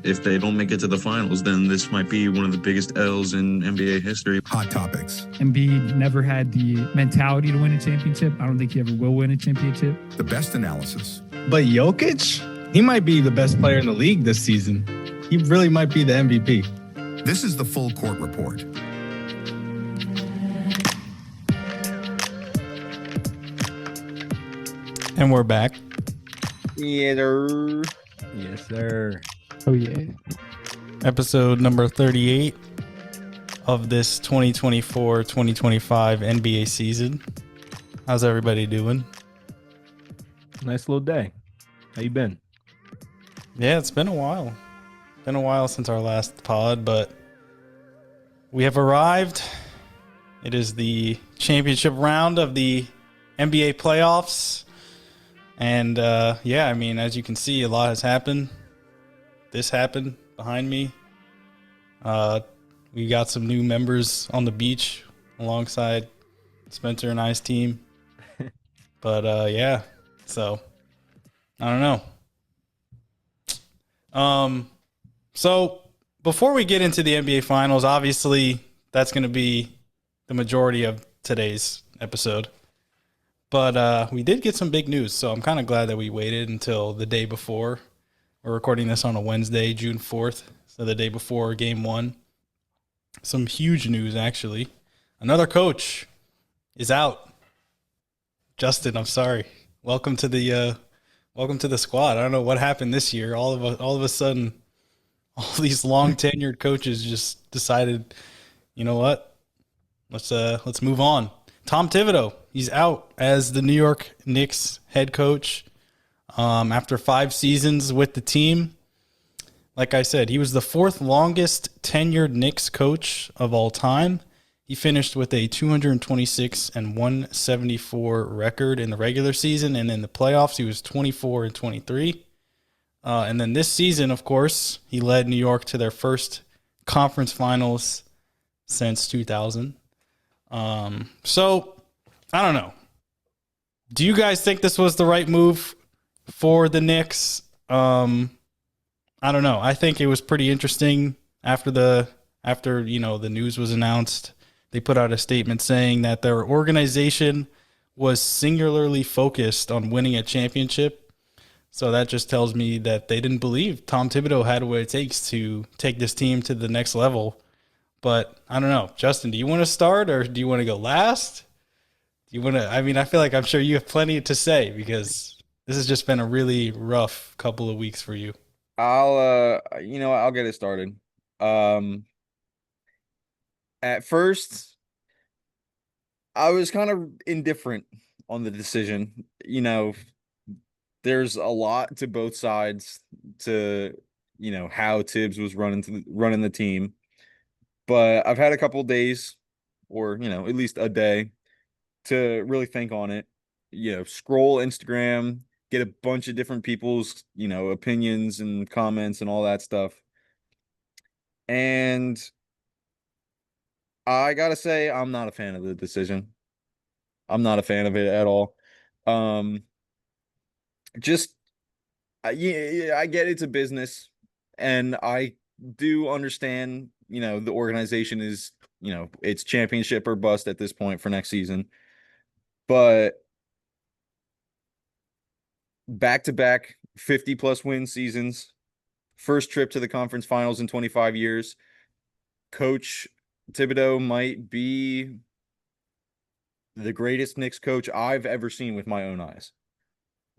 if they don't make it to the finals, then this might be one of the biggest L's in NBA history. Hot topics. Embiid never had the mentality to win a championship. I don't think he ever will win a championship. The best analysis. But Jokic, he might be the best player in the league this season. He really might be the MVP. This is the Full Court Report. And we're back. Yeah, sir. Yes, sir. Oh, yeah. Episode number 38 of this 2024-2025 NBA season. How's everybody doing? Nice little day. How you been? Yeah, it's been a while. Been a while since our last pod, but we have arrived. It is the championship round of the NBA playoffs. And, yeah, I mean, as you can see, a lot has happened. This happened behind me. We got some new members on the beach alongside Spencer and I's team. But, yeah, so I don't know. So before we get into the NBA Finals, obviously that's going to be the majority of today's episode. But we did get some big news, so I'm kind of glad that we waited until the day before. We're recording this on a Wednesday, June 4th, so the day before Game 1. Some huge news, actually. Another coach is out. Justin, I'm sorry. Welcome to the squad. I don't know what happened this year. All of a sudden, all these long tenured coaches just decided, you know what? Let's move on. Tom Thibodeau, he's out as the New York Knicks head coach after 5 seasons with the team. Like I said, he was the 4th longest tenured Knicks coach of all time. He finished with a 226 and 174 record in the regular season, and in the playoffs, he was 24 and 23. And then this season, of course, he led New York to their first conference finals since 2000. So I don't know. Do you guys think this was the right move for the Knicks? I don't know. I think it was pretty interesting after the news was announced. They put out a statement saying that their organization was singularly focused on winning a championship. So that just tells me that they didn't believe Tom Thibodeau had what it takes to take this team to the next level. But I don't know. Justin, do you want to start or do you want to go last? Do you want to? I mean, I feel like I'm sure you have plenty to say because this has just been a really rough couple of weeks for you. I'll get it started. At first, I was kind of indifferent on the decision. You know, there's a lot to both sides to, how Tibbs was running the team. But I've had a couple of days or, at least a day to really think on it. Scroll Instagram, get a bunch of different people's, opinions and comments and all that stuff. And I got to say, I'm not a fan of the decision. I'm not a fan of it at all. I get it's a business, and I do understand, the organization is, it's championship or bust at this point for next season. But back-to-back 50-plus win seasons, first trip to the conference finals in 25 years, Coach Thibodeau might be the greatest Knicks coach I've ever seen with my own eyes.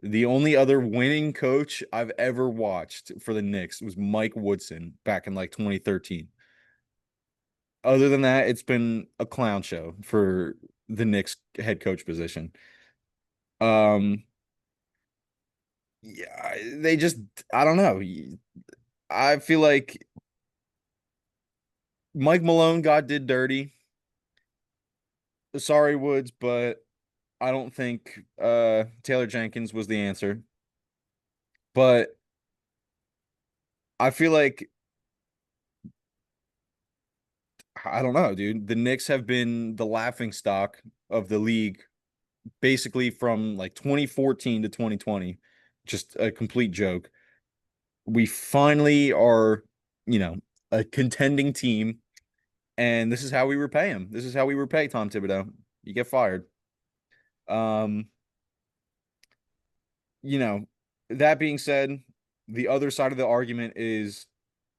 The only other winning coach I've ever watched for the Knicks was Mike Woodson back in 2013. Other than that, it's been a clown show for the Knicks head coach position. Yeah, I don't know. I feel like Mike Malone did dirty. Sorry, Woods, but I don't think Taylor Jenkins was the answer. But I feel like, I don't know, dude. The Knicks have been the laughingstock of the league basically from 2014 to 2020. Just a complete joke. We finally are, you know, a contending team, and this is how we repay him. This is how we repay Tom Thibodeau. You get fired. Um, you know, that being said, the other side of the argument is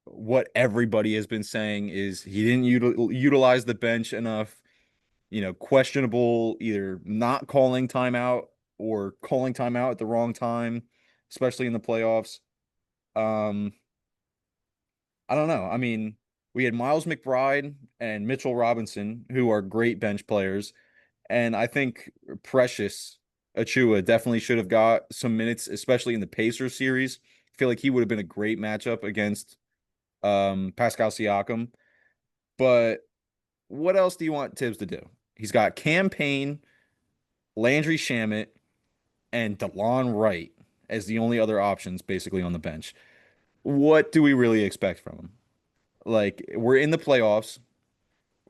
what everybody has been saying is he didn't utilize the bench enough. Questionable either not calling timeout or calling timeout at the wrong time, especially in the playoffs. Um, I don't know. I mean, we had Miles McBride and Mitchell Robinson, who are great bench players, and I think Precious Achua definitely should have got some minutes, especially in the Pacers series. I feel like he would have been a great matchup against Pascal Siakam. But what else do you want Tibbs to do? He's got Cam Payne, Landry Shamet, and DeLon Wright as the only other options basically on the bench. What do we really expect from him? Like, we're in the playoffs.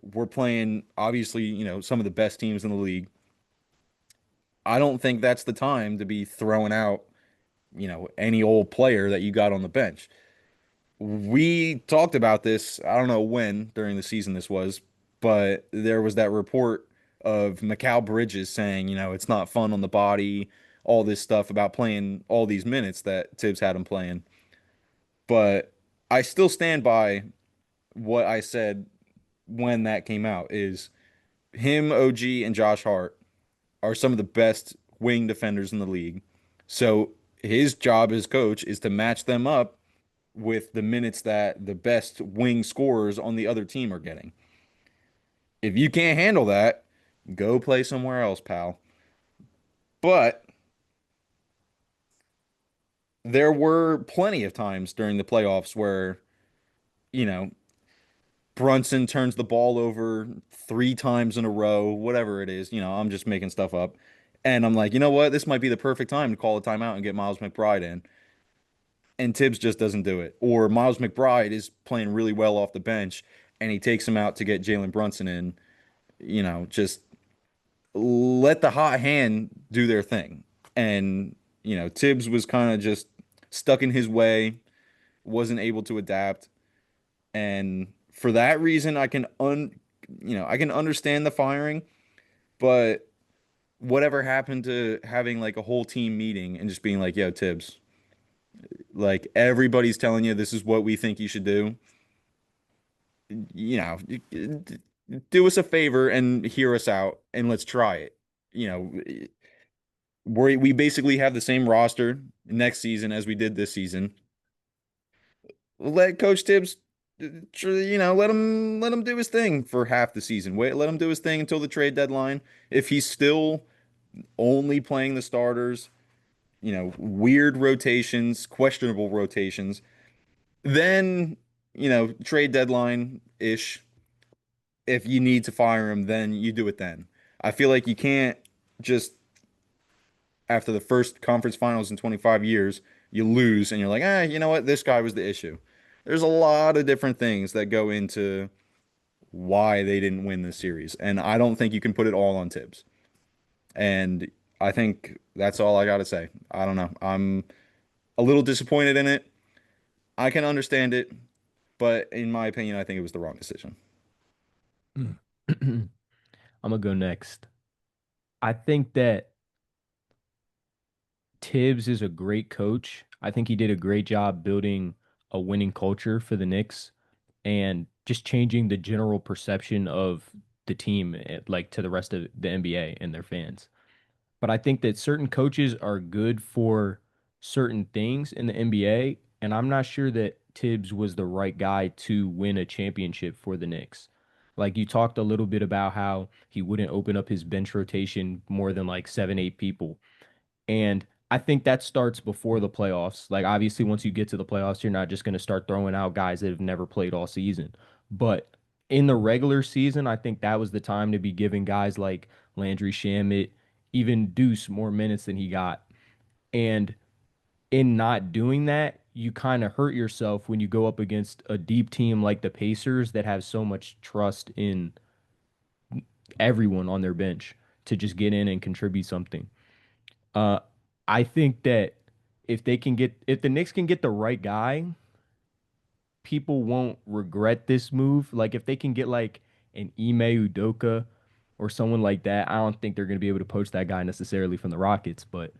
We're playing, obviously, some of the best teams in the league. I don't think that's the time to be throwing out, any old player that you got on the bench. We talked about this, I don't know when during the season this was, but there was that report of Mikal Bridges saying, it's not fun on the body, all this stuff about playing all these minutes that Tibbs had him playing. But I still stand by what I said when that came out is him, OG, and Josh Hart are some of the best wing defenders in the league. So his job as coach is to match them up with the minutes that the best wing scorers on the other team are getting. If you can't handle that, go play somewhere else, pal. But there were plenty of times during the playoffs where, you know, Brunson turns the ball over 3 times in a row, whatever it is. I'm just making stuff up. And I'm like, you know what? This might be the perfect time to call a timeout and get Miles McBride in. And Tibbs just doesn't do it. Or Miles McBride is playing really well off the bench and he takes him out to get Jalen Brunson in. Just let the hot hand do their thing. And, Tibbs was kind of just stuck in his way, wasn't able to adapt. And for that reason, I can understand the firing, but whatever happened to having like a whole team meeting and just being like, yo, Tibbs, like everybody's telling you this is what we think you should do. You know, do us a favor and hear us out and let's try it. You know, we basically have the same roster next season as we did this season. Let Coach Tibbs, let him do his thing for half the season. Wait, let him do his thing until the trade deadline. If he's still only playing the starters, weird rotations, questionable rotations, then, trade deadline ish. If you need to fire him, then you do it then. I feel like you can't just after the first conference finals in 25 years, you lose and you're like, you know what? This guy was the issue. There's a lot of different things that go into why they didn't win this series. And I don't think you can put it all on Tibbs. And I think that's all I got to say. I don't know. I'm a little disappointed in it. I can understand it, but in my opinion, I think it was the wrong decision. I'm gonna go next. I think that Tibbs is a great coach. I think he did a great job building a winning culture for the Knicks and just changing the general perception of the team, like to the rest of the NBA and their fans. But I think that certain coaches are good for certain things in the NBA, and I'm not sure that Tibbs was the right guy to win a championship for the Knicks. Like you talked a little bit about how he wouldn't open up his bench rotation more than like 7, 8 people. And I think that starts before the playoffs. Like obviously once you get to the playoffs, you're not just going to start throwing out guys that have never played all season. But in the regular season, I think that was the time to be giving guys like Landry Shamet, even Deuce more minutes than he got. And in not doing that, you kind of hurt yourself when you go up against a deep team like the Pacers that have so much trust in everyone on their bench to just get in and contribute something. Uh, I think that if the Knicks can get the right guy, people won't regret this move. Like if they can get like an Ime Udoka or someone like that, I don't think they're going to be able to poach that guy necessarily from the Rockets. But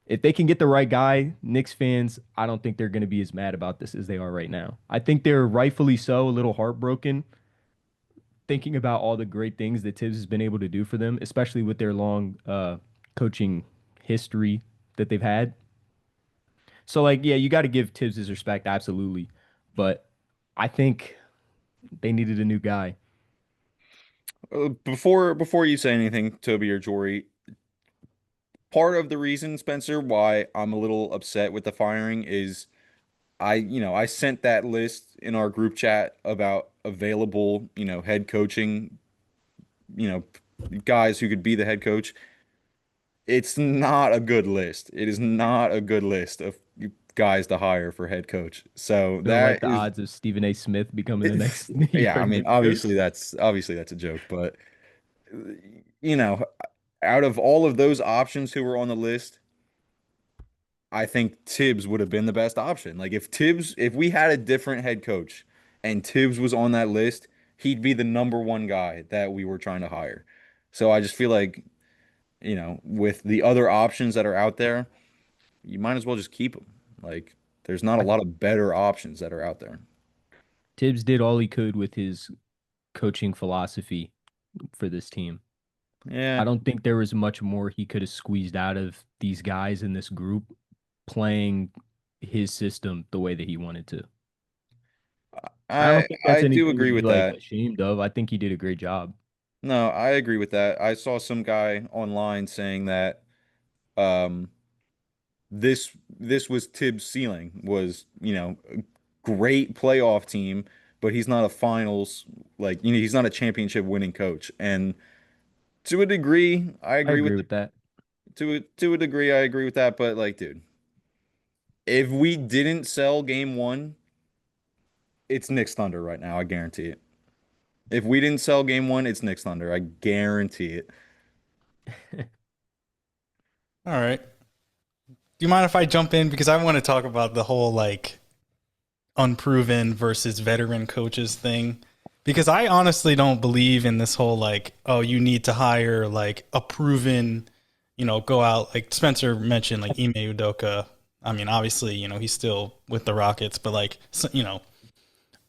if they can get the right guy, Knicks fans, I don't think they're going to be as mad about this as they are right now. I think they're rightfully so a little heartbroken thinking about all the great things that Tibbs has been able to do for them, especially with their long coaching history that they've had. So, like, yeah, you got to give Tibbs his respect, absolutely. But I think they needed a new guy. Before you say anything, Toby or Jory, part of the reason, Spencer, why I'm a little upset with the firing is I sent that list in our group chat about available, head coaching, guys who could be the head coach. It's not a good list. It is not a good list of guys to hire for head coach. So Don't that like the is, odds of Stephen A. Smith becoming the next. yeah, I mean, obviously that's a joke, but you know, out of all of those options who were on the list, I think Tibbs would have been the best option. Like if we had a different head coach and Tibbs was on that list, he'd be the number one guy that we were trying to hire. So I just feel like, with the other options that are out there, you might as well just keep them. Like there's not a lot of better options that are out there. Tibbs did all he could with his coaching philosophy for this team. Yeah. I don't think there was much more he could have squeezed out of these guys in this group playing his system the way that he wanted to. I don't think that's I do anything to agree be with like that. ashamed of. I think he did a great job. No, I agree with that. I saw some guy online saying that um this was Tibbs' ceiling was, a great playoff team, but he's not a finals he's not a championship winning coach. And to a degree, I I agree with agree with that. to a degree I agree with that, but like dude, if we didn't sell game 1, it's Knicks Thunder right now, I guarantee it. If we didn't sell game 1, it's Knicks Thunder, I guarantee it. All right. Do you mind if I jump in? Because I want to talk about the whole like unproven versus veteran coaches thing. Because I honestly don't believe in this whole like, oh, you need to hire like a proven, go out like Spencer mentioned, like Ime Udoka. I mean, obviously, he's still with the Rockets, but like,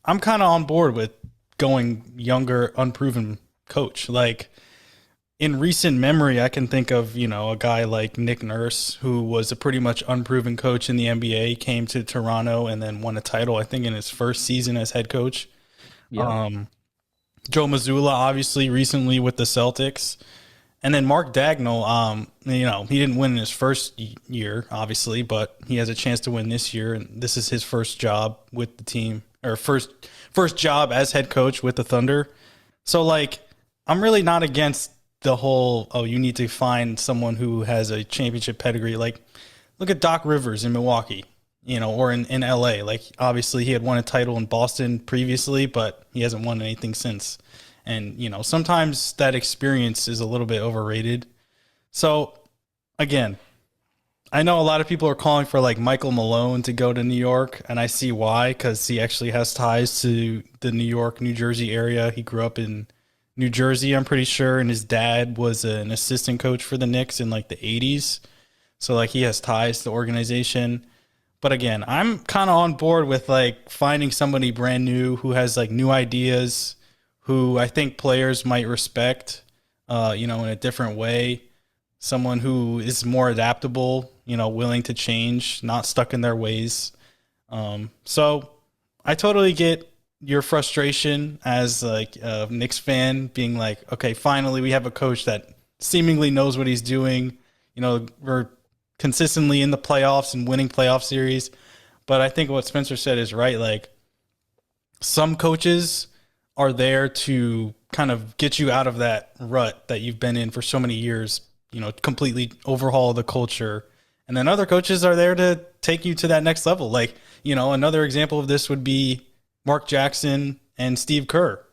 I'm kind of on board with going younger, unproven coach. Like in recent memory, I can think of, a guy like Nick Nurse, who was a pretty much unproven coach in the NBA, came to Toronto and then won a title, I think, in his first season as head coach. Yeah. Joe Mazzulla, obviously, recently with the Celtics. And then Mark Dagnall, he didn't win in his first year, obviously, but he has a chance to win this year. And this is his first job with the team, or first job as head coach with the Thunder. So, like, I'm really not against the whole, oh, you need to find someone who has a championship pedigree. Like, look at Doc Rivers in Milwaukee, or in LA. Like, obviously, he had won a title in Boston previously, but he hasn't won anything since. And, sometimes that experience is a little bit overrated. So, again, I know a lot of people are calling for like Michael Malone to go to New York, and I see why, because he actually has ties to the New York, New Jersey area. He grew up in New Jersey, I'm pretty sure, and his dad was an assistant coach for the Knicks in like the 80s. So like he has ties to the organization. But again, I'm kind of on board with like finding somebody brand new who has like new ideas, who I think players might respect, in a different way. Someone who is more adaptable, willing to change, not stuck in their ways. So I totally get your frustration as like a Knicks fan being like, okay, finally we have a coach that seemingly knows what he's doing. We're consistently in the playoffs and winning playoff series. But I think what Spencer said is right. Like some coaches are there to kind of get you out of that rut that you've been in for so many years, completely overhaul the culture. And then other coaches are there to take you to that next level. Like, another example of this would be Mark Jackson and Steve Kerr,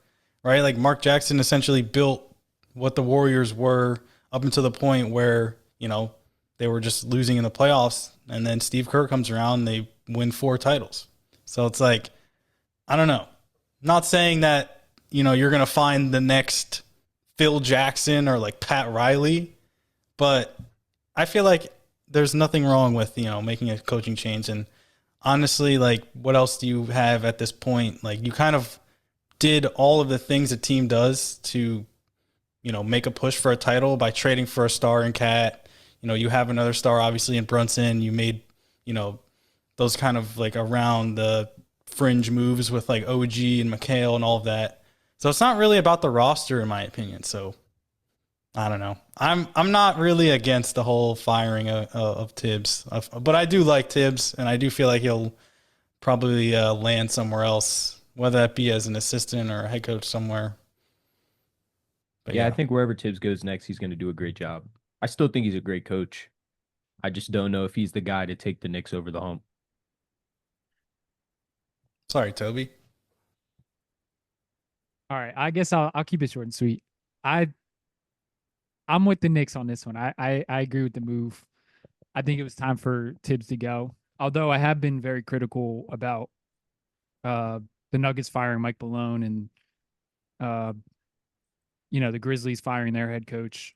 right? Like Mark Jackson essentially built what the Warriors were up until the point where, they were just losing in the playoffs. And then Steve Kerr comes around and they win 4 titles. So it's like, I don't know. Not saying that, you're going to find the next Phil Jackson or like Pat Riley, but I feel like there's nothing wrong with, making a coaching change. And honestly, like, what else do you have at this point? Like, you kind of did all of the things a team does to, make a push for a title by trading for a star in Cat. You have another star, obviously, in Brunson. You made, those kind of like around the fringe moves with like OG and McHale and all of that. So it's not really about the roster, in my opinion. So I don't know. I'm not really against the whole firing of Tibbs, but I do like Tibbs, and I do feel like he'll probably land somewhere else, whether that be as an assistant or a head coach somewhere. But Yeah, I think wherever Tibbs goes next, he's going to do a great job. I still think he's a great coach. I just don't know if he's the guy to take the Knicks over the hump. Sorry, Toby. All right, I guess I'll keep it short and sweet. I'm with the Knicks on this one. I agree with the move. I think it was time for Tibbs to go. Although I have been very critical about the Nuggets firing Mike Malone and the Grizzlies firing their head coach.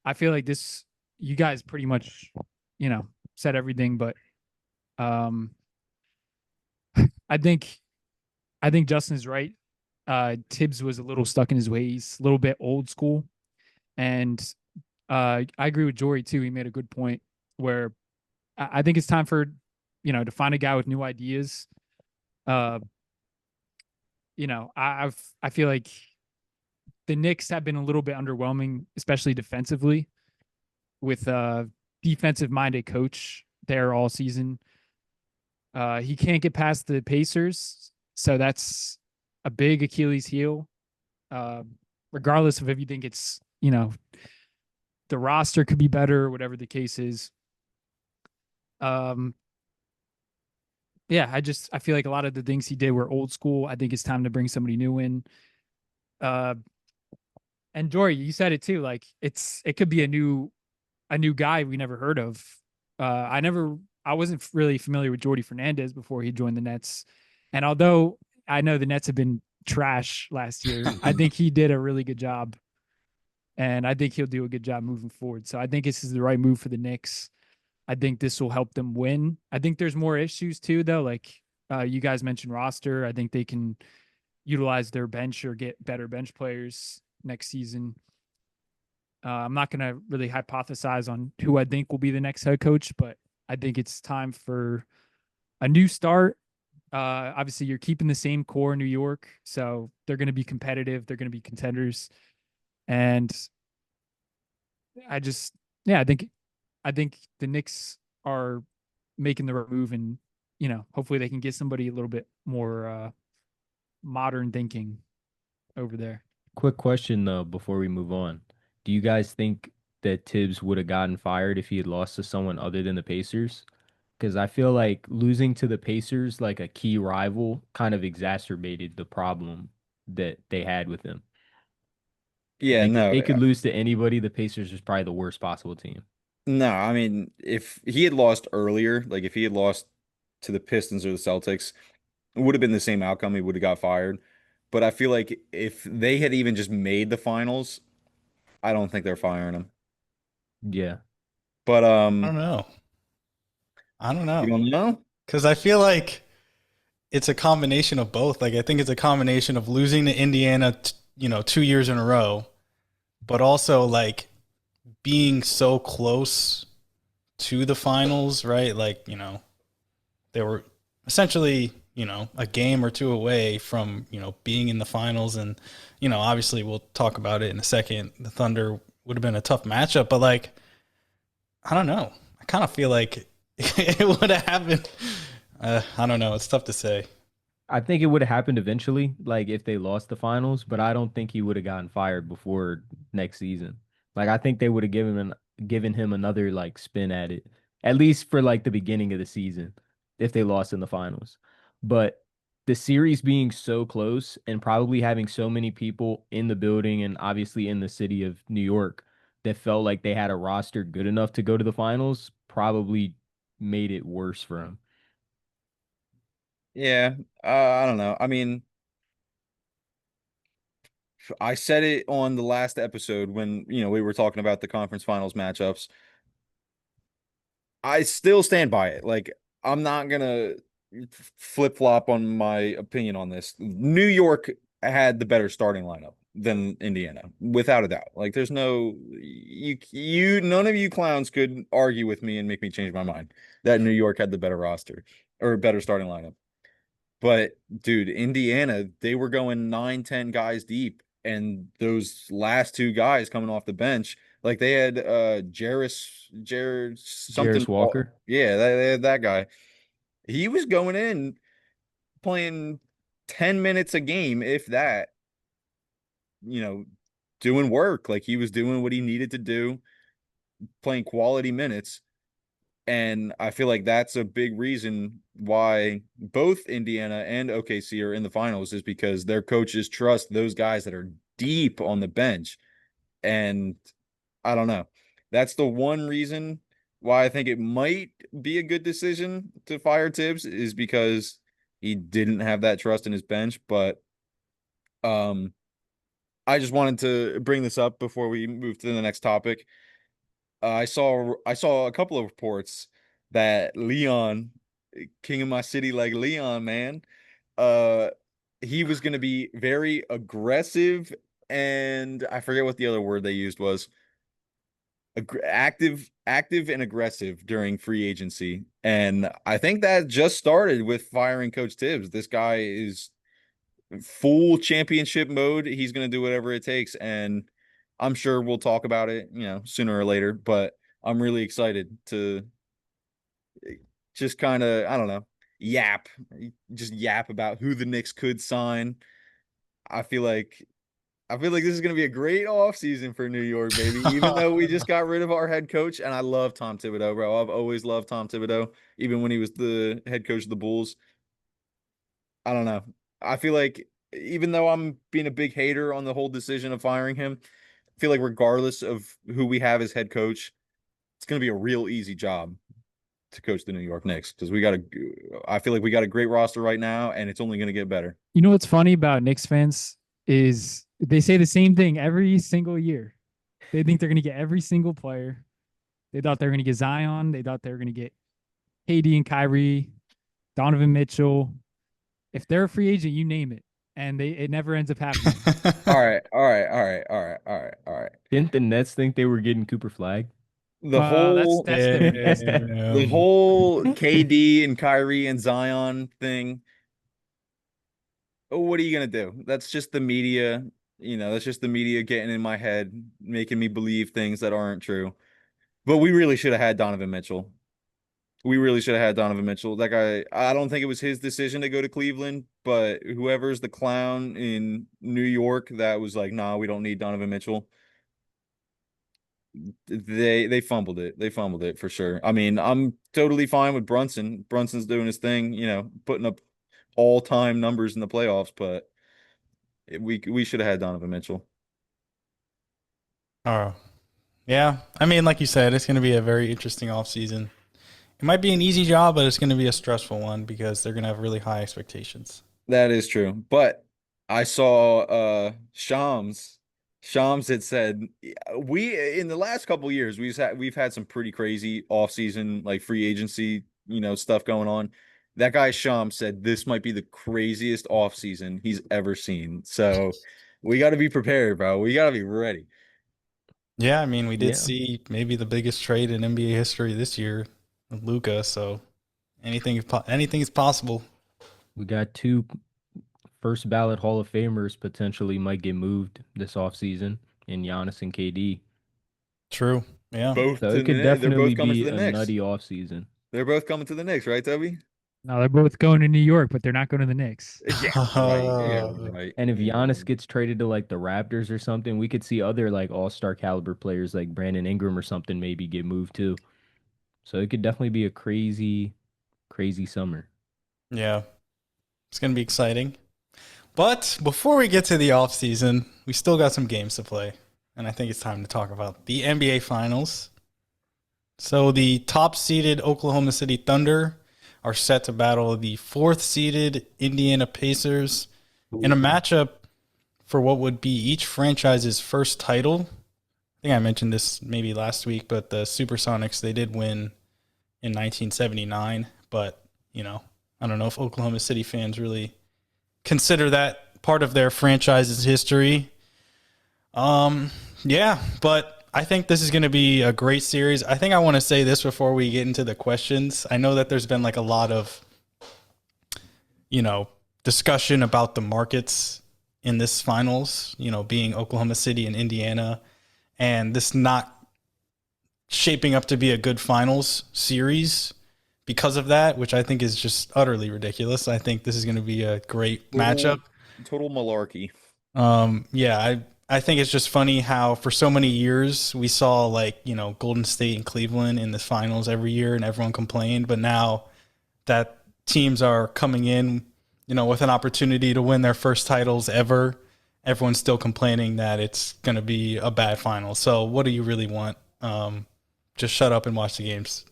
I feel like you guys pretty much, said everything, but I think Justin is right. Tibbs was a little stuck in his ways, a little bit old school. And I agree with Jorie too. He made a good point where I think it's time for, to find a guy with new ideas. I feel like the Knicks have been a little bit underwhelming, especially defensively, with a defensive-minded coach there all season. He can't get past the Pacers, so that's a big Achilles heel. Regardless of if you think it's, the roster could be better or whatever the case is. Yeah, I feel like a lot of the things he did were old school. I think it's time to bring somebody new in. And Jory, you said it too. Like it could be a new guy we never heard of. I wasn't really familiar with Jordy Fernandez before he joined the Nets. And although I know the Nets have been trash last year, I think he did a really good job. And I think he'll do a good job moving forward. So I think this is the right move for the Knicks. I think this will help them win. I think there's more issues too, though. Like you guys mentioned roster. I think they can utilize their bench or get better bench players next season. I'm not going to really hypothesize on who I think will be the next head coach, but I think it's time for a new start. Obviously, you're keeping the same core in New York, so they're going to be competitive. They're going to be contenders. And I think the Knicks are making the right move, and hopefully they can get somebody a little bit more modern thinking over there. Quick question though, before we move on. Do you guys think that Tibbs would have gotten fired if he had lost to someone other than the Pacers? Because I feel like losing to the Pacers, like a key rival, kind of exacerbated the problem that they had with him. Yeah, Like, no, if they could lose to anybody, the Pacers was probably the worst possible team. no. I mean, if he had lost earlier, like if he had lost to the Pistons or the Celtics, it would have been the same outcome. He would have got fired. But I feel like if they had even just made the finals, I don't think they're firing him. Yeah. But I don't know. you don't know? Because I feel like it's a combination of both. Like I think it's a combination of losing to Indiana, 2 years in a row, but also like being so close to the finals, right? Like, they were essentially, a game or two away from, being in the finals. And, obviously we'll talk about it in a second. The Thunder would have been a tough matchup, but like, I don't know. I kind of feel like it would have happened. I don't know. It's tough to say. I think it would have happened eventually, like if they lost the finals, but I don't think he would have gotten fired before next season. Like I think they would have given him another like spin at it, at least for like the beginning of the season, if they lost in the finals. But the series being so close and probably having so many people in the building and obviously in the city of New York that felt like they had a roster good enough to go to the finals probably made it worse for him. Yeah, I don't know. I mean, I said it on the last episode when, we were talking about the conference finals matchups. I still stand by it. Like, I'm not gonna flip-flop on my opinion on this. New York had the better starting lineup than Indiana, without a doubt. Like, there's no none of you clowns could argue with me and make me change my mind that New York had the better roster or better starting lineup. But dude, Indiana, they were going 9, 10 guys deep, and those last two guys coming off the bench, like they had Jared something. Jarris Walker. Yeah, they had that guy. He was going in playing 10 minutes a game, if that, you know, doing work. Like he was doing what he needed to do, playing quality minutes. And I feel like that's a big reason why both Indiana and OKC are in the finals, is because their coaches trust those guys that are deep on the bench. And I don't know. That's the one reason why I think it might be a good decision to fire Tibbs, is because he didn't have that trust in his bench. But I just wanted to bring this up before we move to the next topic. I saw a couple of reports that Leon, king of my city, like Leon, man, uh, he was going to be very aggressive, and I forget what the other word they used was. Active and aggressive during free agency, and I think that just started with firing Coach Tibbs. This guy is full championship mode. He's going to do whatever it takes, and I'm sure we'll talk about it, sooner or later. But I'm really excited to just kind of, I don't know, yap, just yap about who the Knicks could sign. I feel like this is going to be a great offseason for New York, baby. Even though we just got rid of our head coach, and I love Tom Thibodeau, bro. I've always loved Tom Thibodeau, even when he was the head coach of the Bulls. I don't know. I feel like even though I'm being a big hater on the whole decision of firing him, I feel like regardless of who we have as head coach, it's going to be a real easy job to coach the New York Knicks, because I feel like we got a great roster right now, and it's only going to get better. You know what's funny about Knicks fans is they say the same thing every single year. They think they're going to get every single player. They thought they were going to get Zion. They thought they were going to get KD and Kyrie, Donovan Mitchell. If they're a free agent, you name it, and it never ends up happening. All right. Didn't the Nets think they were getting Cooper Flag? The whole that's different. the whole KD and Kyrie and Zion thing. What are you gonna do? That's just the media. That's just the media getting in my head, making me believe things that aren't true. But we really should have had Donovan Mitchell. That guy, I don't think it was his decision to go to Cleveland, but whoever's the clown in New York that was like, nah, we don't need Donovan Mitchell. They fumbled it. They fumbled it for sure. I mean, I'm totally fine with Brunson. Brunson's doing his thing, putting up all-time numbers in the playoffs, but we should have had Donovan Mitchell. Oh, yeah. I mean, like you said, it's going to be a very interesting offseason. It might be an easy job, but it's going to be a stressful one because they're going to have really high expectations. That is true. But I saw Shams had said, we in the last couple years we've had some pretty crazy offseason, like free agency, stuff going on. That guy Shams said this might be the craziest offseason he's ever seen. So we got to be prepared, bro. We got to be ready. Yeah, I mean, we did see maybe the biggest trade in NBA history this year with Luka, so anything is possible. We got 2 first ballot Hall of Famers potentially might get moved this offseason in Giannis and KD. True. Yeah. So it could definitely be a nutty offseason. They're both coming to the Knicks, right, Toby? No, they're both going to New York, but they're not going to the Knicks. Right. And if Giannis gets traded to like the Raptors or something, we could see other like all-star caliber players like Brandon Ingram or something maybe get moved too. So it could definitely be a crazy, crazy summer. Yeah. It's going to be exciting. But before we get to the offseason, we still got some games to play. and I think it's time to talk about the NBA Finals. So the top-seeded Oklahoma City Thunder are set to battle the fourth-seeded Indiana Pacers in a matchup for what would be each franchise's first title. I think I mentioned this maybe last week, but the Supersonics, they did win in 1979, but, you know, I don't know if Oklahoma City fans really consider that part of their franchise's history. Yeah, but I think this is going to be a great series. I think I want to say this before we get into the questions. I know that there's been like a lot of, you know, discussion about the markets in this finals, you know, being Oklahoma City and Indiana, and this not shaping up to be a good finals series because of that, which I think is just utterly ridiculous. I think this is going to be a great matchup. Total malarkey. Yeah, I think it's just funny how for so many years we saw like, you know, Golden State and Cleveland in the finals every year and everyone complained, but now that teams are coming in, you know, with an opportunity to win their first titles ever, everyone's still complaining that it's going to be a bad final. So what do you really want? Just shut up and watch the games.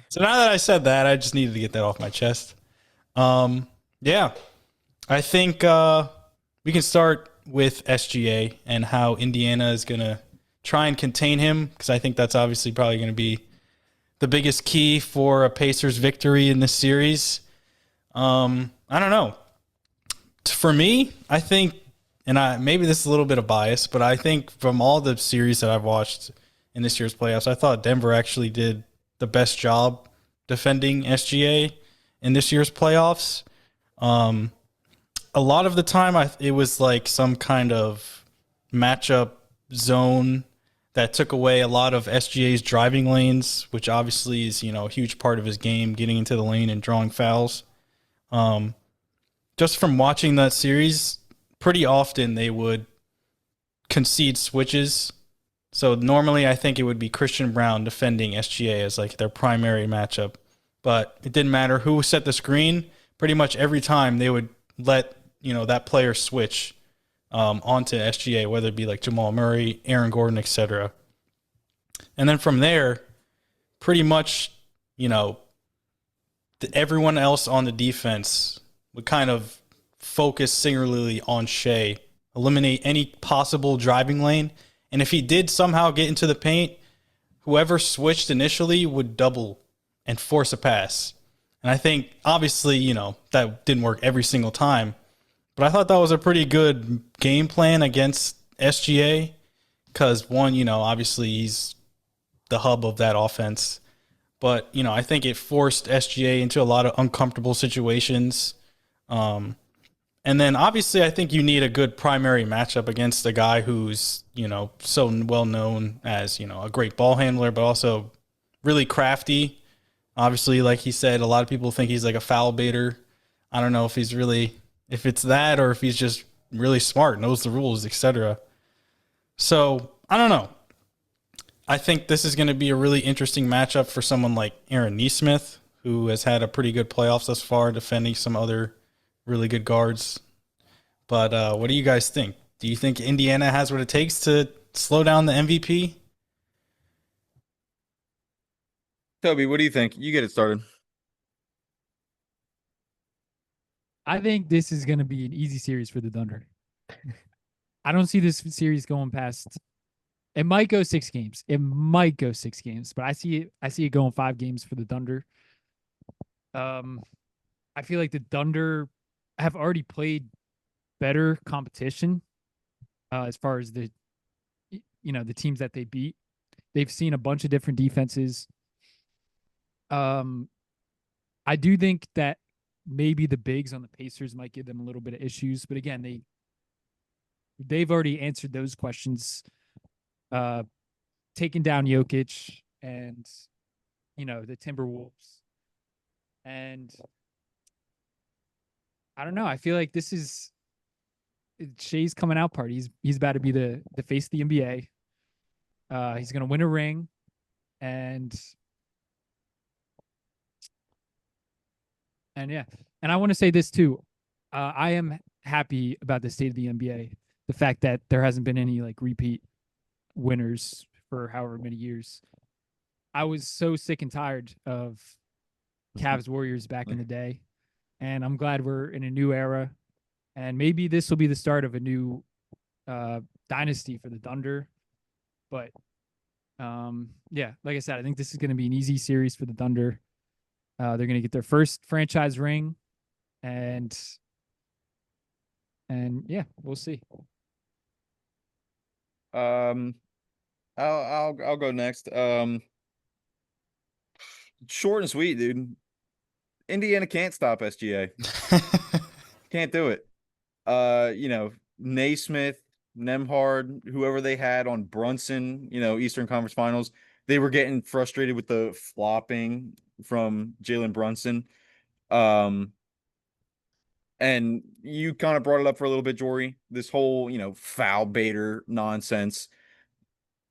So now that I said that, I just needed to get that off my chest. Yeah, I think we can start with SGA and how Indiana is going to try and contain him, because I think that's obviously probably going to be the biggest key for a Pacers victory in this series. I don't know. For me, I think, and maybe this is a little bit of bias, but I think from all the series that I've watched in this year's playoffs, I thought Denver actually did the best job defending SGA in this year's playoffs. A lot of the time, it was like some kind of matchup zone that took away a lot of SGA's driving lanes, which obviously is, you know, a huge part of his game, getting into the lane and drawing fouls. Just from watching that series, pretty often they would concede switches. So normally I think it would be Christian Brown defending SGA as like their primary matchup, but it didn't matter who set the screen. Pretty much every time they would let, you know, that player switch onto SGA, whether it be like Jamal Murray, Aaron Gordon, etc. And then from there, pretty much, you know, everyone else on the defense would kind of focus singularly on Shea, eliminate any possible driving lane. And if he did somehow get into the paint, whoever switched initially would double and force a pass. And I think, obviously, you know, that didn't work every single time. But I thought that was a pretty good game plan against SGA because, one, you know, obviously he's the hub of that offense. But, you know, I think it forced SGA into a lot of uncomfortable situations. And then, obviously, I think you need a good primary matchup against a guy who's, you know, so well known as, you know, a great ball handler, but also really crafty. Obviously, like he said, a lot of people think he's like a foul baiter. I don't know if he's really, if it's that or if he's just really smart, knows the rules, etc. So, I don't know. I think this is going to be a really interesting matchup for someone like Aaron Nesmith, who has had a pretty good playoffs thus far, defending some other really good guards. But what do you guys think? Do you think Indiana has what it takes to slow down the MVP? Toby, what do you think? You get it started. I think this is going to be an easy series for the Thunder. I don't see this series going past. It might go 6 games. But I see it going 5 games for the Thunder. I feel like the Thunder have already played better competition as far as the teams that they beat. They've seen a bunch of different defenses. I do think that maybe the bigs on the Pacers might give them a little bit of issues, but again, they've already answered those questions. Taking down Jokic and, you know, the Timberwolves. And I don't know. I feel like this is Shea's coming out party. He's about to be the face of the NBA. He's going to win a ring. And yeah. And I want to say this too. I am happy about the state of the NBA. The fact that there hasn't been any like repeat winners for however many years. I was so sick and tired of Cavs Warriors back in the day, and I'm glad we're in a new era. And maybe this will be the start of a new dynasty for the Thunder. But yeah, like I said, I think this is going to be an easy series for the Thunder. They're going to get their first franchise ring, and yeah, we'll see. I'll go next. Short and sweet, dude. Indiana can't stop SGA. Can't do it. Naismith, Nemhard, whoever they had on Brunson, Eastern Conference Finals, they were getting frustrated with the flopping from Jalen Brunson. And you kind of brought it up for a little bit, Jorie. This whole, foul baiter nonsense.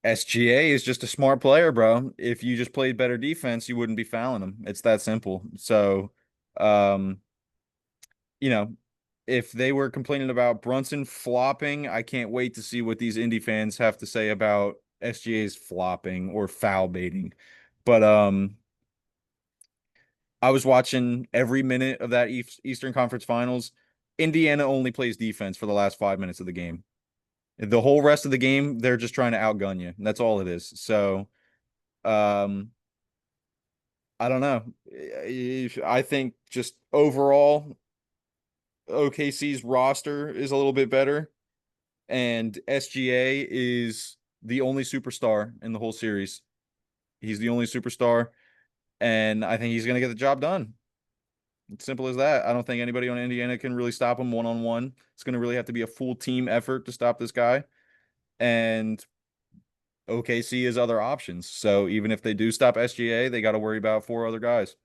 SGA is just a smart player, bro. If you just played better defense, you wouldn't be fouling him. It's that simple. So, if they were complaining about Brunson flopping, I can't wait to see what these Indy fans have to say about SGA's flopping or foul baiting. But I was watching every minute of that Eastern Conference Finals. Indiana only plays defense for the last 5 minutes of the game. The whole rest of the game, they're just trying to outgun you. That's all it is. So, I don't know. I think just overall, OKC's roster is a little bit better, and SGA is the only superstar in the whole series. He's the only superstar, and I think he's going to get the job done. It's simple as that. I don't think anybody on Indiana can really stop him one-on-one. It's going to really have to be a full team effort to stop this guy, and OKC has other options. So even if they do stop SGA, they got to worry about 4 other guys.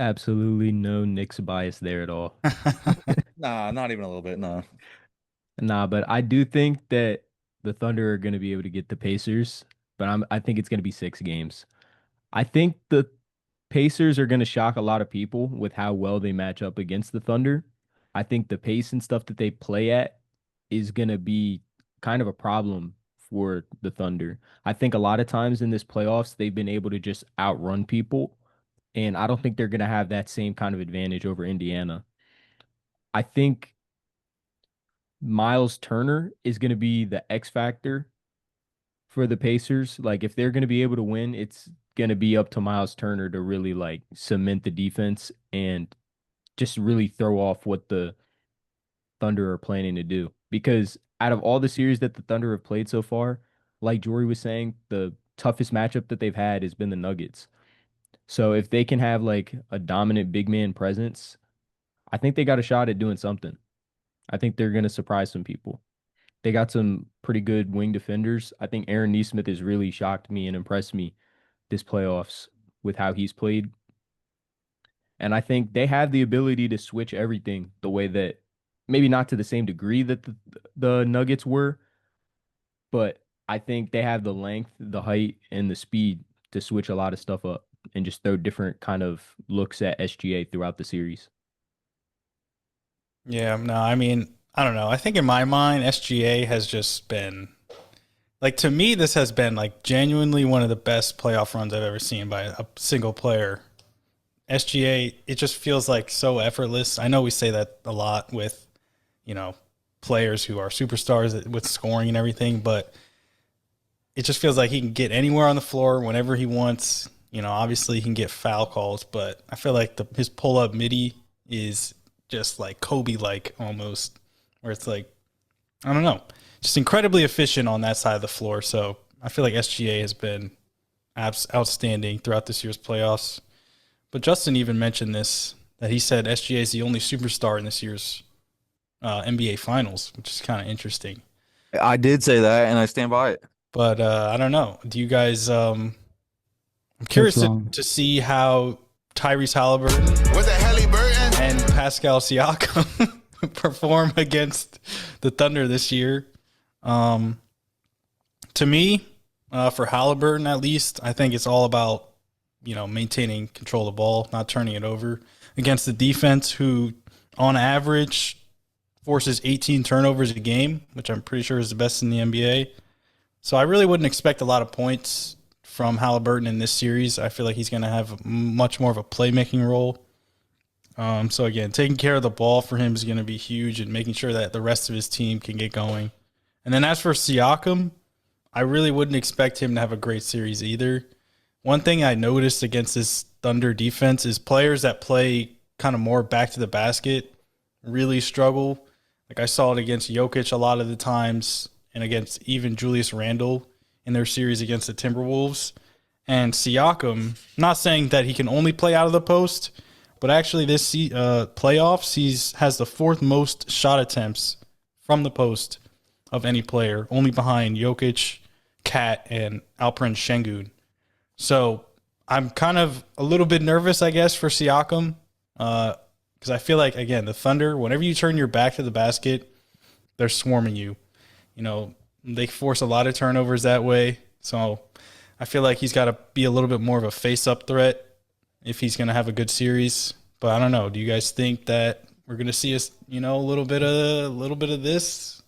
Absolutely no Knicks bias there at all. Nah, not even a little bit. No. Nah, but I do think that the Thunder are going to be able to get the Pacers, but I think it's going to be 6 games. I think the Pacers are going to shock a lot of people with how well they match up against the Thunder. I think the pace and stuff that they play at is going to be kind of a problem for the Thunder. I think a lot of times in this playoffs, they've been able to just outrun people, and I don't think they're going to have that same kind of advantage over Indiana. I think Miles Turner is going to be the X factor for the Pacers. Like, if they're going to be able to win, it's going to be up to Miles Turner to really like cement the defense and just really throw off what the Thunder are planning to do. Because out of all the series that the Thunder have played so far, like Jorie was saying, the toughest matchup that they've had has been the Nuggets. So if they can have like a dominant big man presence, I think they got a shot at doing something. I think they're going to surprise some people. They got some pretty good wing defenders. I think Aaron Nesmith has really shocked me and impressed me this playoffs with how he's played. And I think they have the ability to switch everything the way that, maybe not to the same degree that the Nuggets were, but I think they have the length, the height, and the speed to switch a lot of stuff up and just throw different kind of looks at SGA throughout the series. Yeah, no, I mean, I don't know. I think in my mind, SGA has just been, like, to me, this has been, like, genuinely one of the best playoff runs I've ever seen by a single player. SGA, it just feels like so effortless. I know we say that a lot with, players who are superstars with scoring and everything, but it just feels like he can get anywhere on the floor whenever he wants. Obviously he can get foul calls, but I feel like his pull-up midi is just like Kobe-like almost, where it's like, I don't know, just incredibly efficient on that side of the floor. So I feel like SGA has been outstanding throughout this year's playoffs. But Justin even mentioned this, that he said SGA is the only superstar in this year's NBA Finals, which is kind of interesting. I did say that, and I stand by it. But I don't know. Do you guys? I'm curious to see how Tyrese Haliburton and Pascal Siakam perform against the Thunder this year. To me, for Haliburton at least, I think it's all about maintaining control of the ball, not turning it over against the defense, who on average forces 18 turnovers a game, which I'm pretty sure is the best in the NBA. So I really wouldn't expect a lot of points from Haliburton in this series. I feel like he's going to have much more of a playmaking role. So again, taking care of the ball for him is going to be huge, and making sure that the rest of his team can get going. And then as for Siakam, I really wouldn't expect him to have a great series either. One thing I noticed against this Thunder defense is players that play kind of more back to the basket really struggle. Like I saw it against Jokic a lot of the times, and against even Julius Randle in their series against the Timberwolves. And Siakam, not saying that he can only play out of the post, but actually this playoffs, has the 4th most shot attempts from the post of any player, only behind Jokic, Kat, and Alperen Şengün. So I'm kind of a little bit nervous, I guess, for Siakam, because I feel like, again, the Thunder, whenever you turn your back to the basket, they're swarming you. You know, they force a lot of turnovers that way. So I feel like he's got to be a little bit more of a face-up threat if he's going to have a good series. But I don't know. Do you guys think that we're going to see us, a little bit of this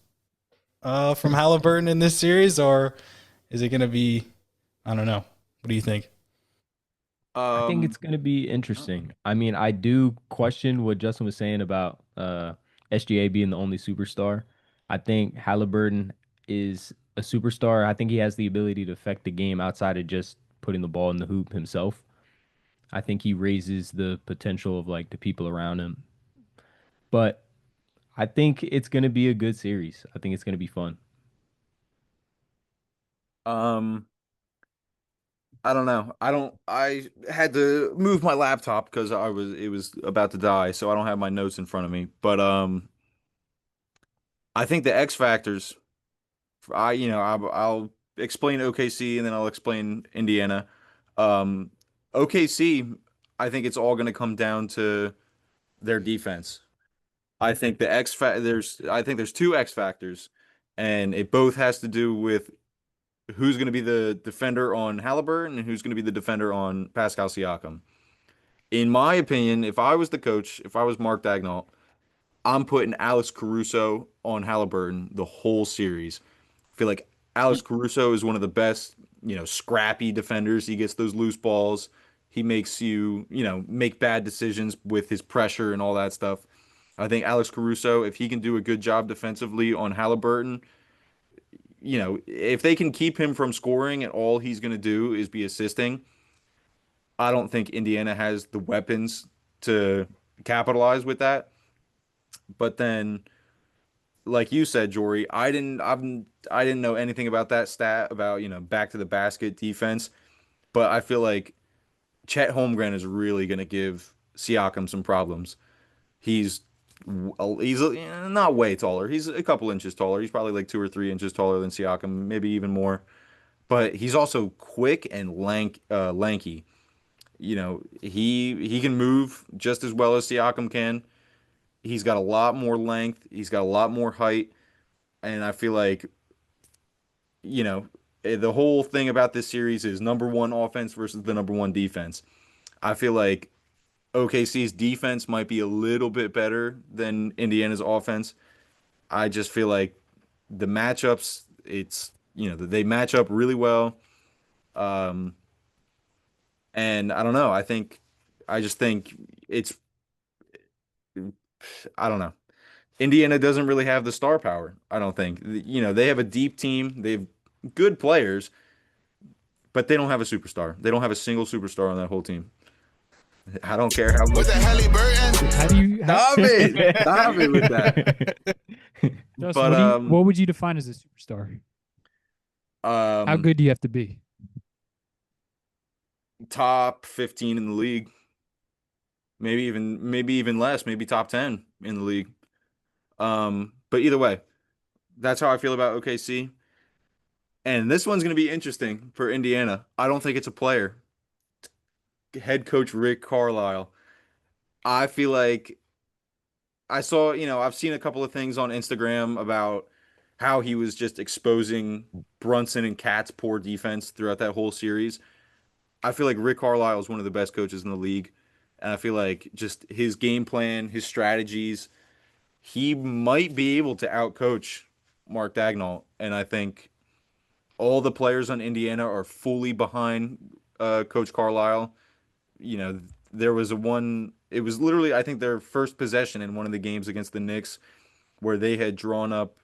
from Haliburton in this series, or is it going to be, I don't know. What do you think? I think it's going to be interesting. I mean, I do question what Justin was saying about SGA being the only superstar. I think Halliburton is a superstar. I think he has the ability to affect the game outside of just putting the ball in the hoop himself. I think he raises the potential of like the people around him. But I think it's going to be a good series. I think it's going to be fun. I don't know. I had to move my laptop because it was about to die, so I don't have my notes in front of me. But I think the X factors, I'll explain OKC and then I'll explain Indiana. OKC, I think it's all going to come down to their defense. I think I think there's 2 X factors, and it both has to do with who's going to be the defender on Haliburton and who's going to be the defender on Pascal Siakam. In my opinion, if I was the coach, if I was Mark Daignault, I'm putting Alex Caruso on Haliburton the whole series. I feel like Alex Caruso is one of the best, scrappy defenders. He gets those loose balls. He makes you, make bad decisions with his pressure and all that stuff. I think Alex Caruso, if he can do a good job defensively on Haliburton, if they can keep him from scoring and all he's going to do is be assisting, I don't think Indiana has the weapons to capitalize with that. But then, like you said, Jorie, I didn't know anything about that stat about, back to the basket defense, but I feel like Chet Holmgren is really going to give Siakam some problems. He's not way taller. He's a couple inches taller. He's probably like 2 or 3 inches taller than Siakam, maybe even more. But he's also quick and lanky. He can move just as well as Siakam can. He's got a lot more length. He's got a lot more height. And I feel like, the whole thing about this series is number 1 offense versus the number 1 defense. I feel like OKC's defense might be a little bit better than Indiana's offense. I just feel like the matchups, they match up really well. And I don't know. I just think I don't know. Indiana doesn't really have the star power, I don't think. They have a deep team. They have good players, but they don't have a superstar. They don't have a single superstar on that whole team. I don't care how much. How do you? Stop it! Stop it with that. Justin, But what would you define as a superstar? How good do you have to be? Top 15 in the league. Maybe even less. Maybe top 10 in the league. But either way, that's how I feel about OKC. And this one's going to be interesting for Indiana. I don't think it's a player. Head coach Rick Carlisle. I feel like I've seen a couple of things on Instagram about how he was just exposing Brunson and Kat's poor defense throughout that whole series. I feel like Rick Carlisle is one of the best coaches in the league. And I feel like just his game plan, his strategies, he might be able to outcoach Mark Daigneault, and I think all the players on Indiana are fully behind Coach Carlisle. You know, there was it was literally, I think, their first possession in one of the games against the Knicks where they had drawn up,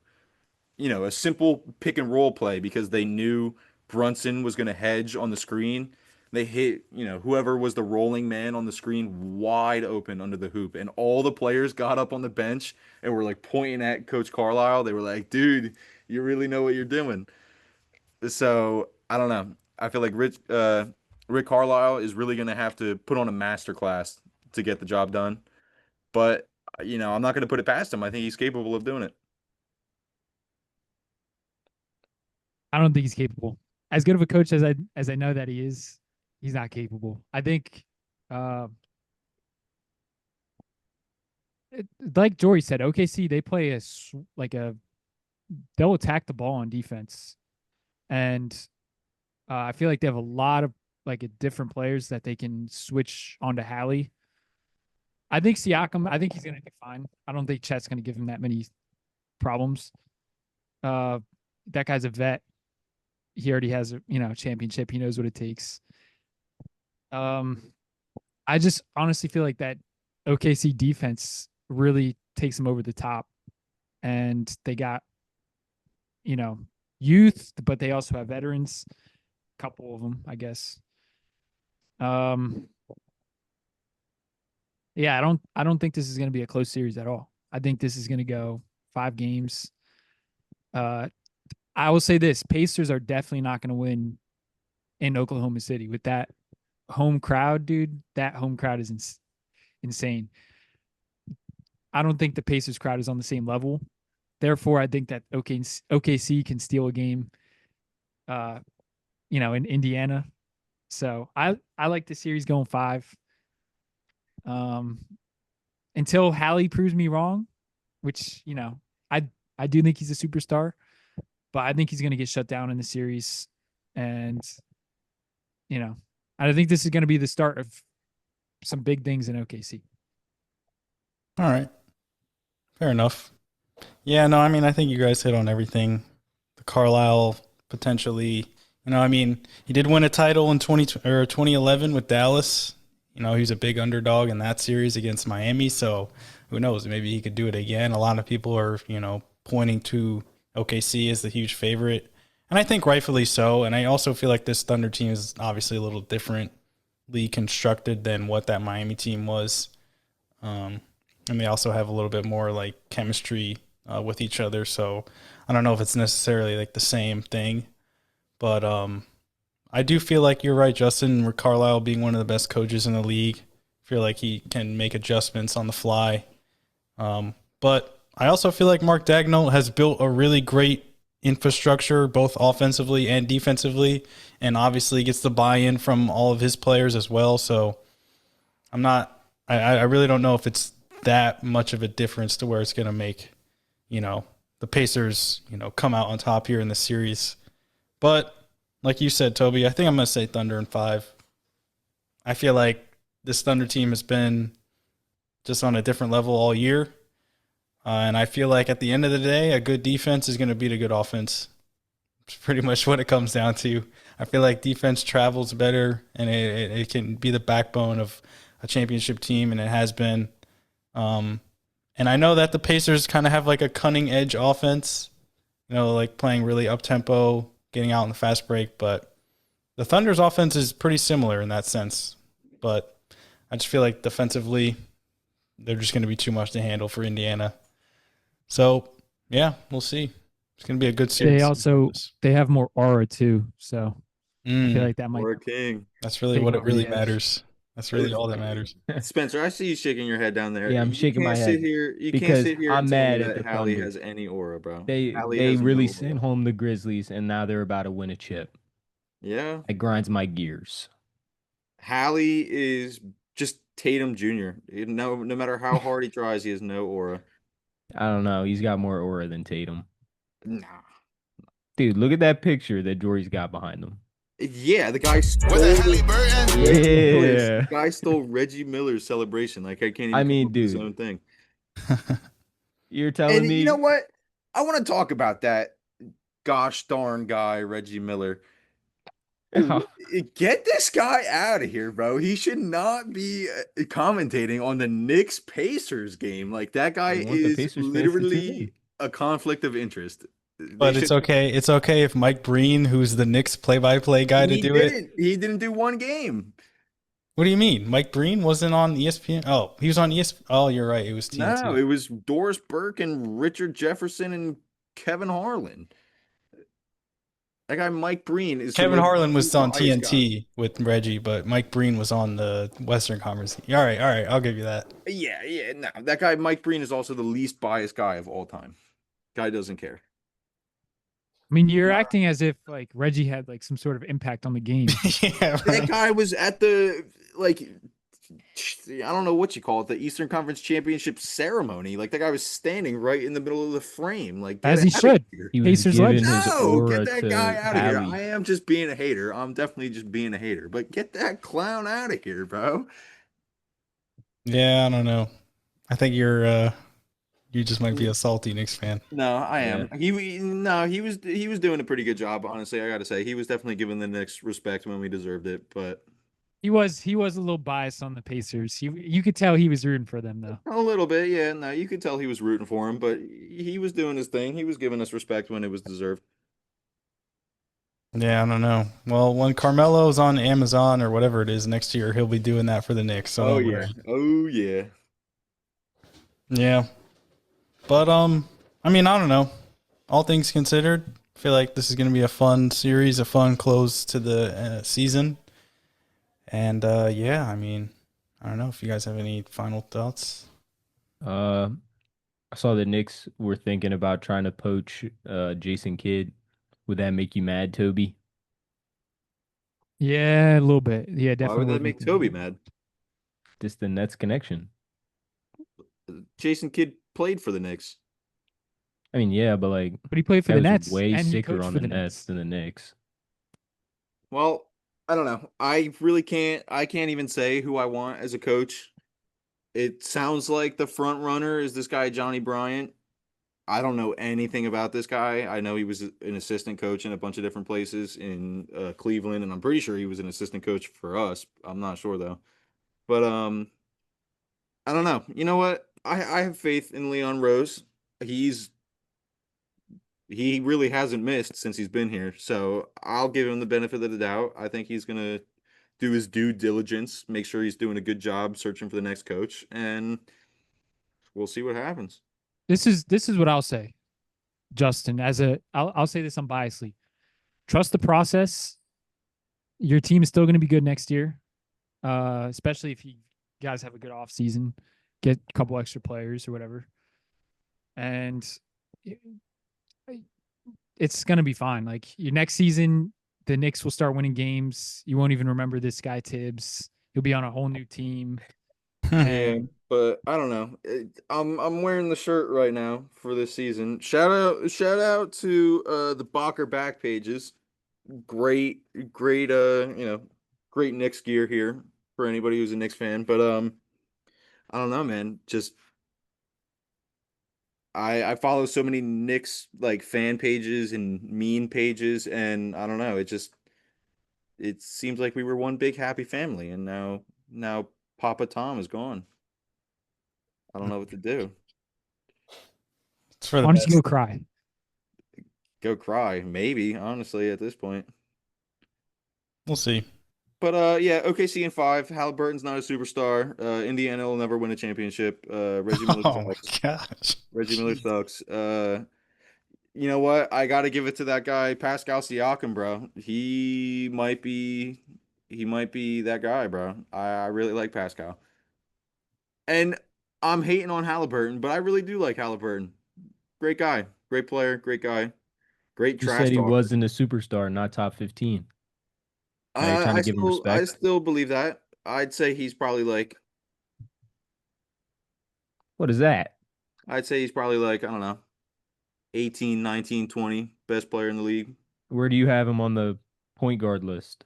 a simple pick and roll play because they knew Brunson was going to hedge on the screen. They hit, whoever was the rolling man on the screen wide open under the hoop. And all the players got up on the bench and were like pointing at Coach Carlisle. They were like, dude, you really know what you're doing. So I don't know. I feel like Rick Carlisle is really going to have to put on a masterclass to get the job done. But, I'm not going to put it past him. I think he's capable of doing it. I don't think he's capable. As good of a coach as I know that he is, he's not capable. I think, like Jorie said, OKC, they play they'll attack the ball on defense, and I feel like they have a lot of different players that they can switch onto Hallie. I think Siakam, I think he's going to be fine. I don't think Chet's going to give him that many problems. That guy's a vet. He already has a championship. He knows what it takes. I just honestly feel like that OKC defense really takes them over the top, and they got youth, but they also have veterans. A couple of them, I guess. Yeah, I don't think this is going to be a close series at all. I think this is going to go 5 games. I will say this: Pacers are definitely not going to win in Oklahoma City with that home crowd, dude. That home crowd is insane. I don't think the Pacers crowd is on the same level. Therefore, I think that OKC can steal a game, in Indiana. So I like the series going 5. Until Hallie proves me wrong, which, I do think he's a superstar, but I think he's going to get shut down in the series. And, I think this is going to be the start of some big things in OKC. All right. Fair enough. Yeah, no, I mean, I think you guys hit on everything. The Carlisle potentially, he did win a title in 2011 with Dallas. He's a big underdog in that series against Miami, so who knows? Maybe he could do it again. A lot of people are, pointing to OKC as the huge favorite, and I think rightfully so. And I also feel like this Thunder team is obviously a little differently constructed than what that Miami team was. And they also have a little bit more chemistry with each other. So I don't know if it's necessarily the same thing, but I do feel like you're right, Justin. Rick Carlisle being one of the best coaches in the league, I feel like he can make adjustments on the fly. But I also feel like Mark Daigneault has built a really great infrastructure, both offensively and defensively, and obviously gets the buy-in from all of his players as well. So I really don't know if it's that much of a difference to where it's going to make, the Pacers, come out on top here in the series. But like you said, Toby, I think I'm going to say Thunder in 5. I feel like this Thunder team has been just on a different level all year. And I feel like at the end of the day, a good defense is going to beat a good offense. It's pretty much what it comes down to. I feel like defense travels better, and it can be the backbone of a championship team, and it has been. And I know that the Pacers kind of have a cunning edge offense, playing really up-tempo, getting out in the fast break. But the Thunder's offense is pretty similar in that sense. But I just feel like defensively, they're just going to be too much to handle for Indiana. So, yeah, we'll see. It's going to be a good series. They have more aura too. So I feel like that might. Aura King. That's really what it really matters. That's really all that matters. Spencer, I see you shaking your head down there. Yeah, I'm shaking my head. You can't sit here I'm and tell mad me at that the Hallie Thunder. has any aura, bro. They really sent home the Grizzlies, and now they're about to win a chip. Yeah. It grinds my gears. Hallie is just Tatum Jr. No matter how hard he tries, he has no aura. I don't know. He's got more aura than Tatum. Nah. Dude, look at that picture that Jorie's got behind him. Yeah, the guy stole Yeah. The guy stole Reggie Miller's celebration. I can't even I mean, come up with his dude. own thing. You're telling And me you know what? I want to talk about that gosh darn guy, Reggie Miller. Get this guy out of here, bro. He should not be commentating on the Knicks Pacers game. Like that guy I want the is Pacers fans to tune literally in. a conflict of interest. They But it's should. okay. It's okay if Mike Breen, who's the Knicks play-by-play guy, to He do it. didn't. He didn't do one game. What do you mean? Mike Breen wasn't on ESPN? Oh, he was on ESPN. Oh, you're right. It was TNT. No, it was Doris Burke and Richard Jefferson and Kevin Harlan. That guy Mike Breen is Kevin like Harlan was the on highest guy. TNT with Reggie, but Mike Breen was on the Western Conference. All right, I'll give you that. Yeah, no. That guy Mike Breen is also the least biased guy of all time. Guy doesn't care. I mean, you're acting as if like Reggie had like some sort of impact on the game. Yeah, That right. guy was at the I don't know what you call it, the Eastern Conference Championship ceremony. Like that guy was standing right in the middle of the frame. Like get As he outta should. here. He was Pacers giving legend. his No, aura get that to guy out of here. Hallie. I am just being a hater. I'm definitely just being a hater. But get that clown out of here, bro. Yeah, I don't know. I think you just might be a salty Knicks fan. No, I am. Yeah. He was doing a pretty good job, honestly. I gotta say. He was definitely giving the Knicks respect when we deserved it, but He was a little biased on the Pacers. You could tell he was rooting for them though. a little bit, yeah. No, you could tell he was rooting for him, but he was doing his thing. He was giving us respect when it was deserved. Yeah, I don't know. Well, when Carmelo's on Amazon or whatever it is next year, he'll be doing that for the Knicks. So don't worry. Oh yeah. Yeah. But I mean, I don't know. All things considered, I feel like this is going to be a fun series, a fun close to the season. And yeah, I mean, I don't know if you guys have any final thoughts. I saw the Knicks were thinking about trying to poach Jason Kidd. Would that make you mad, Toby? Yeah, a little bit. Yeah, Why definitely. would that would make me Toby mad? Just the Nets connection. Jason Kidd played for the Knicks. I mean, yeah, but like But he played for that the was Nets way and he sicker coached on for the the Nets Nets. than the Knicks. Well, I don't know. I really can't. I can't even say who I want as a coach. It sounds like the front runner is this guy Johnny Bryant. I don't know anything about this guy. I know he was an assistant coach in a bunch of different places in Cleveland, and I'm pretty sure he was an assistant coach for us. I'm not sure though. But I don't know. You know what? I have faith in Leon Rose. He really hasn't missed since he's been here. So I'll give him the benefit of the doubt. I think he's gonna do his due diligence, make sure he's doing a good job searching for the next coach, and we'll see what happens. This is what I'll say, Justin. I'll say this unbiasedly. Trust the process. Your team is still going to be good next year, especially if you guys have a good off season, get a couple extra players or whatever, and it's going to be fine. Like your next season, the Knicks will start winning games. You won't even remember this guy Tibbs. You'll be on a whole new team. Yeah, but I don't know. I'm wearing the shirt right now for this season. Shout out to the Bacher back pages. Great great Knicks gear here for anybody who's a Knicks fan. But I don't know, man. Just I follow so many Knicks like fan pages and meme pages, and I don't know. It seems like we were one big happy family, and now Papa Tom is gone. I don't know what to do. It's for the Why don't you best. go cry? Go cry, maybe, honestly, at this point. We'll see. But yeah, OKC in 5. Haliburton's not a superstar. Indiana will never win a championship. Reggie Miller Oh my sucks. gosh. Reggie Miller sucks. You know what? I gotta give it to that guy, Pascal Siakam, bro. He might be that guy, bro. I really like Pascal. And I'm hating on Haliburton, but I really do like Haliburton. Great guy, great player, great guy, great You trash said he talker. wasn't a superstar, not top 15. Now you're trying to give him I respect. still believe that. I'd say he's probably like What is that? I don't know, 18, 19, 20, best player in the league. Where do you have him on the point guard list?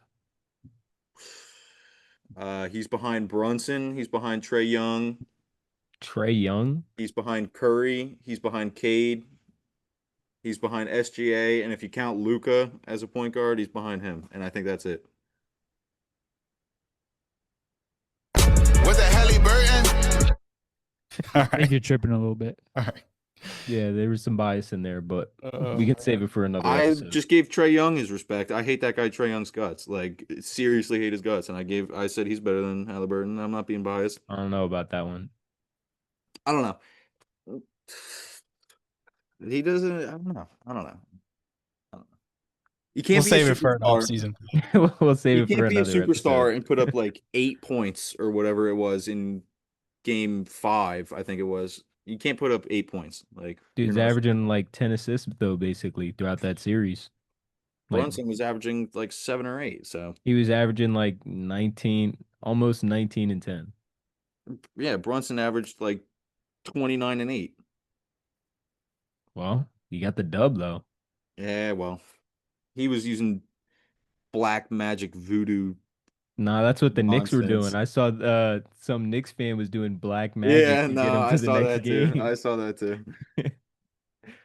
He's behind Brunson. He's behind Trey Young. Trey Young. He's behind Curry. He's behind Cade. He's behind SGA. And if you count Luca as a point guard, he's behind him. And I think that's it. Was it Haliburton? All I think right. you're tripping a little bit. All right. Yeah, there was some bias in there, but we can save it for another I episode. just gave Trey Young his respect. I hate that guy Trey Young's guts. Like, seriously hate his guts. And I said he's better than Haliburton. I'm not being biased. I don't know about that one. I don't know. He doesn't. I don't know. I don't know. You can't We'll be save a it for an superstar. off-season. We'll save You it for can't be a another superstar episode. and put up like 8 points or whatever it was in game 5. I think it was. You can't put up 8 points. Like, you're Dude's not- averaging like 10 assists though, basically throughout that series. Like, Brunson was averaging like 7 or 8. So he was averaging like 19, almost 19 and 10. yeah, Brunson averaged like 29 and 8. Well, you got the dub though. Yeah, well, he was using black magic voodoo. Nah, that's what the Knicks were Nonsense. doing. I saw some Knicks fan was doing black magic Yeah, to no, get him to I the saw next that game. too. I saw that too.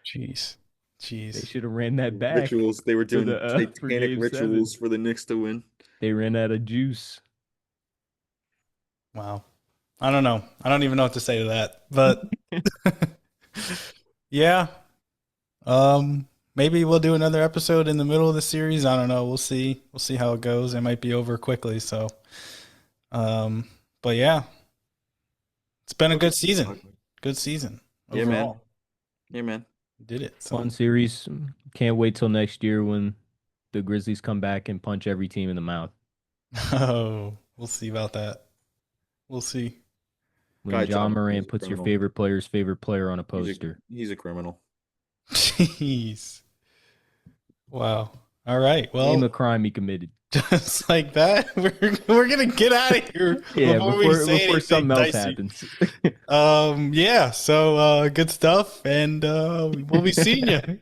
Jeez. They Jeez. should have ran that back. Rituals. They were doing the, for satanic game rituals for the Knicks to win. They ran out of juice. Wow. I don't know. I don't even know what to say to that. But yeah. Maybe we'll do another episode in the middle of the series. I don't know. We'll see. We'll see how it goes. It might be over quickly. So but yeah. It's been a good season. Good season. Yeah, man. Overall. Yeah, man. Did it. So. Fun series. Can't wait till next year when the Grizzlies come back and punch every team in the mouth. Oh, we'll see about that. We'll see. When Guy John Thomas is Morant a puts your criminal. favorite player's favorite player on a poster. He's a criminal. Jeez. Wow. All right. Well, Name a crime he committed. just like that, we're gonna get out of here. Yeah, before anything something else dicey. happens. Yeah. So good stuff, and we'll be seeing you.